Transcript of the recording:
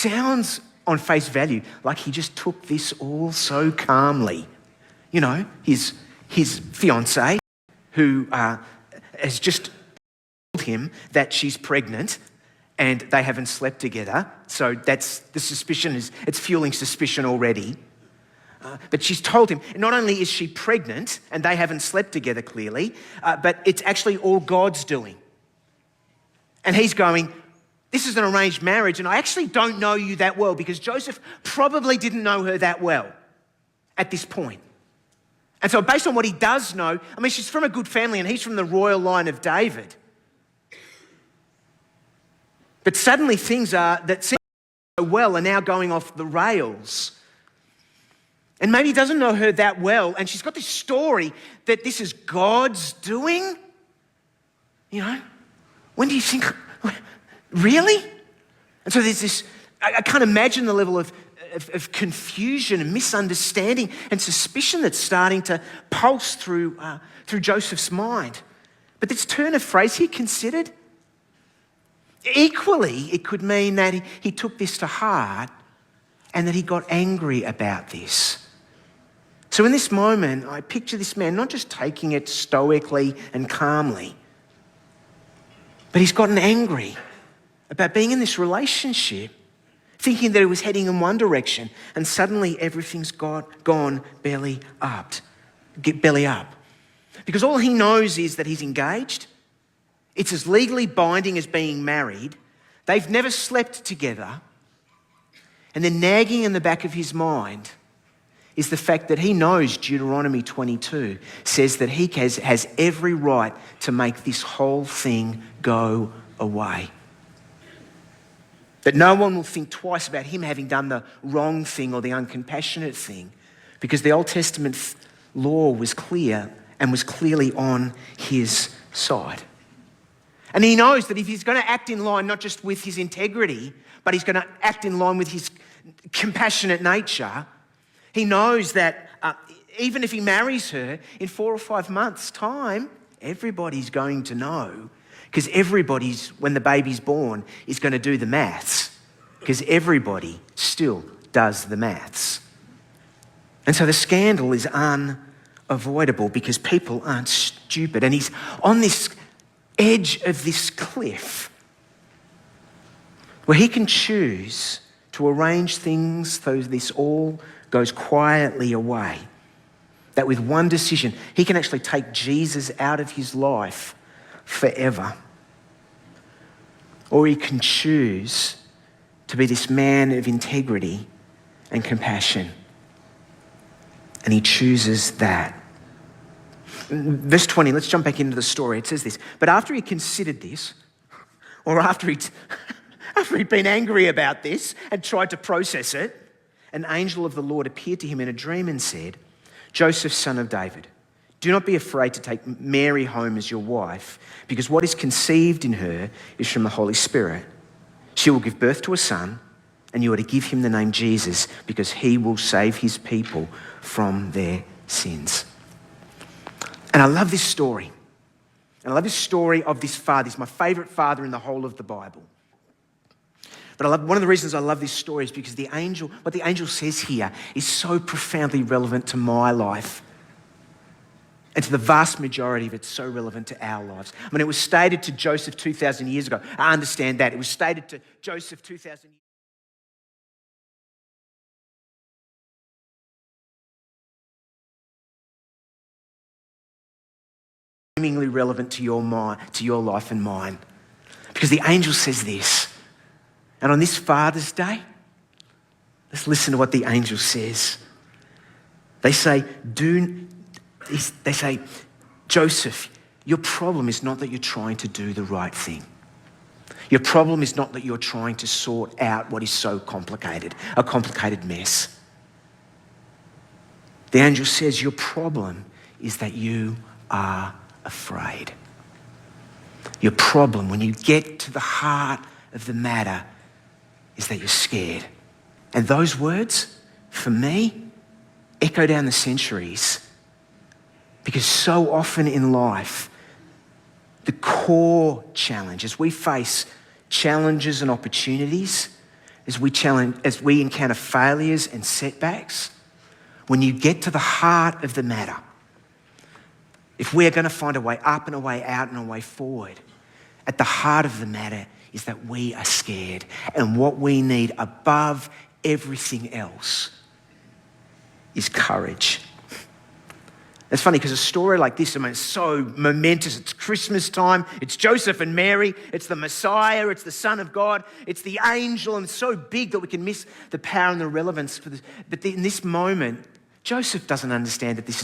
sounds on face value like he just took this all so calmly. You know, his fiancée, who has just told him that she's pregnant and they haven't slept together. So that's the suspicion, it's fueling suspicion already. But she's told him, not only is she pregnant and they haven't slept together clearly, but it's actually all God's doing. And he's going, this is an arranged marriage and I actually don't know you that well, because Joseph probably didn't know her that well at this point. And so based on what he does know, I mean, she's from a good family and he's from the royal line of David. But suddenly things that seem so well are now going off the rails. And maybe he doesn't know her that well, and she's got this story that this is God's doing. You know, when do you think, really? And so there's this, I can't imagine the level of confusion and misunderstanding and suspicion that's starting to pulse through Joseph's mind. But this turn of phrase here, considered, equally it could mean that he took this to heart and that he got angry about this. So in this moment, I picture this man not just taking it stoically and calmly, but he's gotten angry about being in this relationship, thinking that it was heading in one direction, and suddenly everything's gone belly up. Because all he knows is that he's engaged. It's as legally binding as being married. They've never slept together. And then nagging in the back of his mind is the fact that he knows Deuteronomy 22 says that he has every right to make this whole thing go away. That no one will think twice about him having done the wrong thing or the uncompassionate thing, because the Old Testament law was clear and was clearly on his side. And he knows that if he's going to act in line not just with his integrity, but he's going to act in line with his compassionate nature, he knows that even if he marries her in 4 or 5 months' time, everybody's going to know, because everybody's, when the baby's born, is going to do the maths, because everybody still does the maths. And so the scandal is unavoidable because people aren't stupid. And he's on this edge of this cliff where he can choose to arrange things so this all goes quietly away. That with one decision, he can actually take Jesus out of his life forever. Or he can choose to be this man of integrity and compassion. And he chooses that. Verse 20, let's jump back into the story. It says this, but after he considered this, or after he'd been angry about this and tried to process it, an angel of the Lord appeared to him in a dream and said, Joseph, son of David, do not be afraid to take Mary home as your wife, because what is conceived in her is from the Holy Spirit. She will give birth to a son, and you are to give him the name Jesus, because he will save his people from their sins. And I love this story. And I love this story of this father. He's my favourite father in the whole of the Bible. But one of the reasons I love this story is because what the angel says here is so profoundly relevant to my life. And to the vast majority of it, so relevant to our lives. I mean, it was stated to Joseph 2,000 years ago. I understand that. It was stated to Joseph 2,000 years ago. Seemingly relevant to your life and mine. Because the angel says this. And on this Father's Day, let's listen to what the angel says. They say, Joseph, your problem is not that you're trying to do the right thing. Your problem is not that you're trying to sort out what is so complicated, a complicated mess. The angel says your problem is that you are afraid. Your problem, when you get to the heart of the matter, is that you're scared. And those words, for me, echo down the centuries, because so often in life, the core challenge, as we face challenges and opportunities, as we encounter failures and setbacks, when you get to the heart of the matter, if we are going to find a way up and a way out and a way forward, at the heart of the matter is that we are scared. And what we need above everything else is courage. It's funny because a story like this, I mean, it's so momentous. It's Christmas time. It's Joseph and Mary. It's the Messiah. It's the Son of God. It's the angel. And it's so big that we can miss the power and the relevance. But in this moment, Joseph doesn't understand that this is